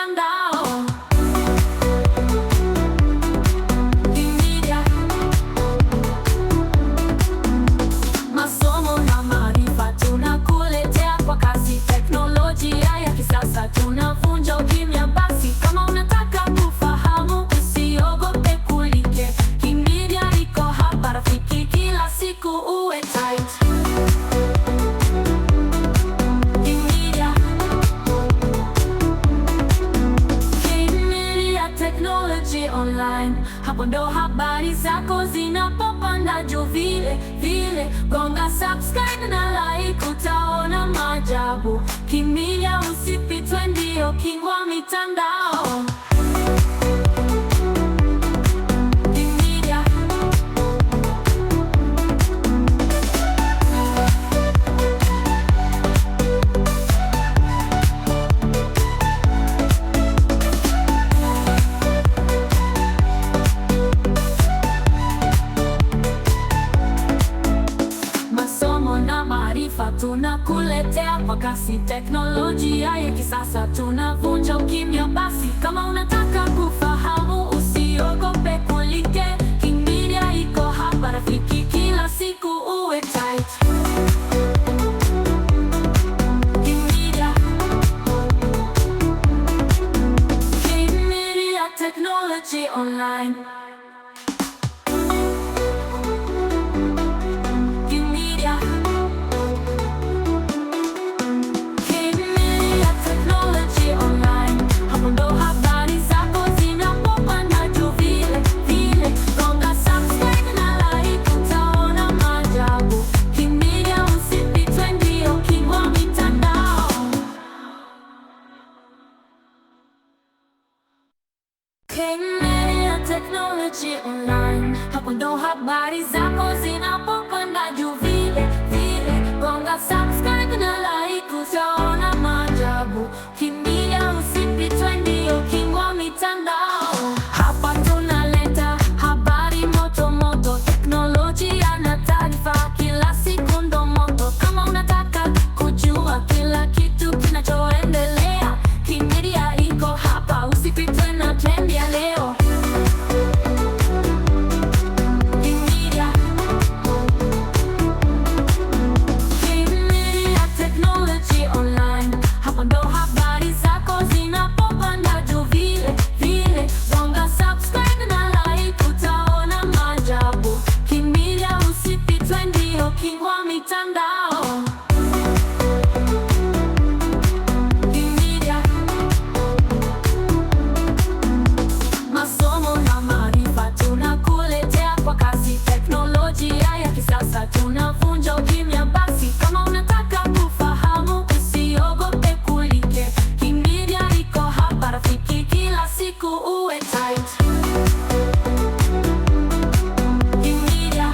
mitandao. Media, masomo na maarifa tunakuletea kwa kasi. Teknolojia ya kisasa tunavunja ukimya. Basi kama unataka kufahamu, usiogope kulike. Kimedia iko hapa rafiki, kila siku uwe tight. Kimedia, Kimedia Technology Online, hapo ndo habari zako zinapopanda juu vile vile. Gonga subscribe na like, utaona maajabu. Kimedia, usipitwe, ndio king wa mitandao. Kimedia, masomo na maarifa tunakuletea kwa kasi. Teknolojia ya kisasa tunavunja ukimya. Basi kama unataka kufahamu, usiogope kulike. Kimedia iko hapa rafiki, kila siku uwe tight. Kimedia, Kimedia Technology Online. Kimedia, Kimedia Technology Online, hapo ndo habari zako zinapopanda juu vile vile. Gonga subscribe na like, utaona maajabu. Kimedia, usipitwe, ndio king wa mitandao. Kimedia Technology Online, hapo ndo habari zako zinapopanda juu vile vile. Gonga subscribe na like, utaona maajabu. Kimedia, usipitwe, ndio king wa mitandao. Hapa tunaleta habari moto moto, teknolojia na taarifa, kila siku ndo moto. Kama unataka kujua kila kitu kinachoendelea, Kimedia iko hapa, usipitwe na trend ya leo. Kimedia, Kimedia Technology Online, hapo ndo habari zako zinapopanda juu vile vile. Gonga subscribe na like, utaona maajabu. Kimedia, usipitwe, ndio king wa mitandao. Kimedia, masomo na maarifa tunakuletea kwa kasi. Teknolojia ya kisasa tunavunja ukimya. Basi kama unataka kufahamu, usiogope kulike. Kimedia iko hapa rafiki, kila siku uwe tight. Kimedia,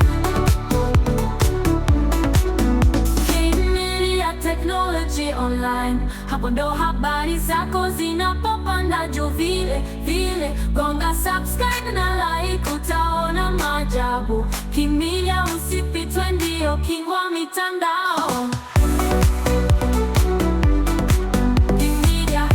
Kimedia Technology Online, hapo ndo habari zako zinapopanda juu vile vile. Gonga subscribe na like, utaona maajabu. Kimedia, usipitwe, ndio king wa mitandao. Kimedia,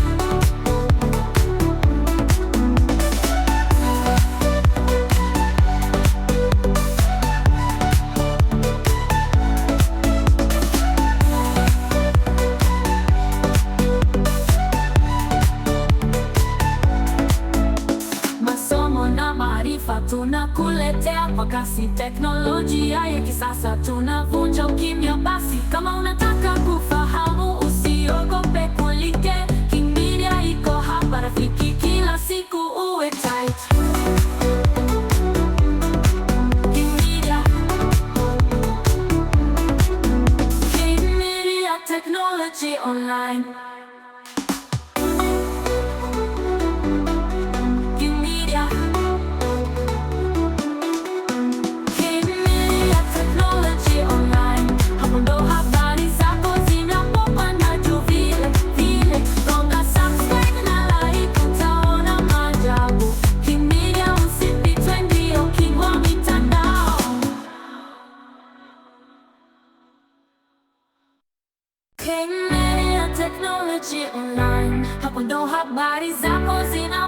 masomo na maarifa tunakuletea kwa kasi. Teknolojia ya kisasa tunavunja ukimya. Basi kama unataka kufahamu, usiogope kulike. Kimedia iko hapa rafiki, kila siku uwe tight. Kimedia, Kimedia Technology Online. Kimedia, Kimedia Technology Online, hapo ndo habari zako zinapopanda juu vile vile. zako zina